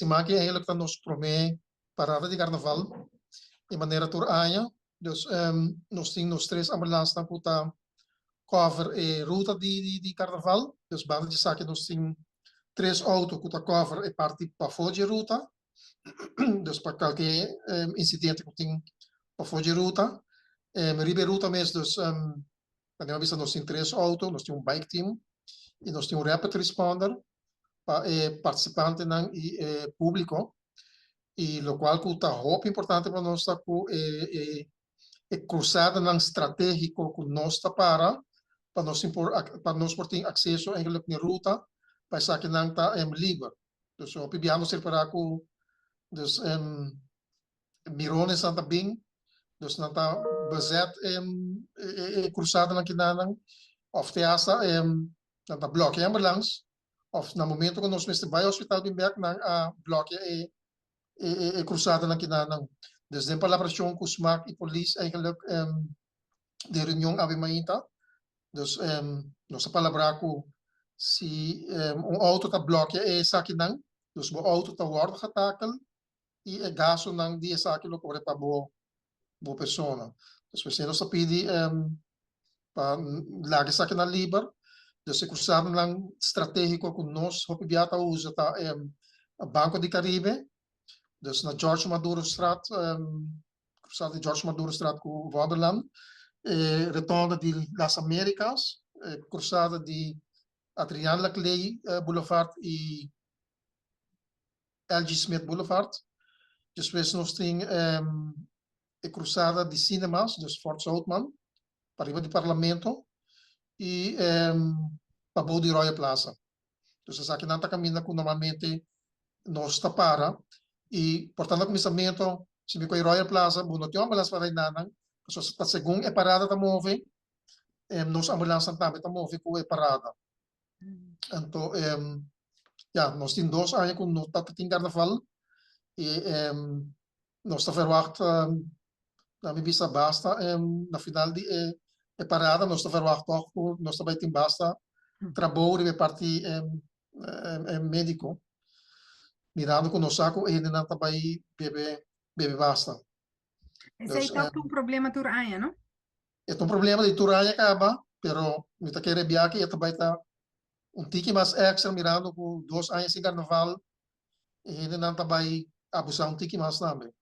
semana que eigenlijk dan nos promete parada de carnaval de maneira turanya. Dus nós temos nos três ambulâncias que tá cover e ruta de carnaval. Dus banda de saque nós temos três autos que tá cover e parte para fora de ruta. Dus para qualquer incidente que tem para fora de ruta. Ribe ruta mesmo, dus nós temos três autos, nós temos bike team e nós temos rapid responder para participante e público. E lo qual que tá muito importante para nós tá cruzada não estratégico que nós tá para nós por ter acesso eigenlijk na ruta para saber que não tá livre. Dus op piano ser para que dus Mirones Santa Bing dus não tá bezet cruzada na kinanang of teasa não tá bloqueia ambulance of na momento que nós vai ao hospital Bimberg na bloqueia cruzada na kinanang. Dus de palabrasyon ko smaak e police eigenlijk de reunião ave mainta. Dus nossa palavra ko si auto tá bloqueia sa kinang. Dus bo auto tá word getakel e gaso nang di sa kilo corre pa bo persona. Dus we nossa pedi pa lagi sa kinang liber. Dus se cruzada lang estratégico com nós hopibiata usa tá Banco de Caribe. Dus na George Maduro Straat, cruzada de George Maduro Straat com Wonderland, retorno de Las Américas, cruzada de Adriaan Laclay Boulevard e L.G. Smith Boulevard. Depois nós temos cruzada de Cinemas, dus Fort Southman, para riba do Parlamento, e para Boa de Royal Plaza. Dus essa aqui não está caminhando que normalmente nós está para. E, portanto, o começamento, se me coi Royal Plaza, não tem uma ambulância para ir nanang, porque está segundo é parada da move, nós ambulância também tá move com é parada. Então, nós temos 2 anos que nós está tendo carnaval e nós está verwacht na minha vista basta na final de parada nós está verwacht ook nós está tem basta trabalho de parte médico. Mirando com o saco e ainda não está aí bebe basta. Esse aí tá um problema turanha, não? É um problema de turanha acaba, pero me tá querendo viajar que também tá tique mais extra mirando com 2 anos de carnaval e ainda não está aí abusar tique mais também.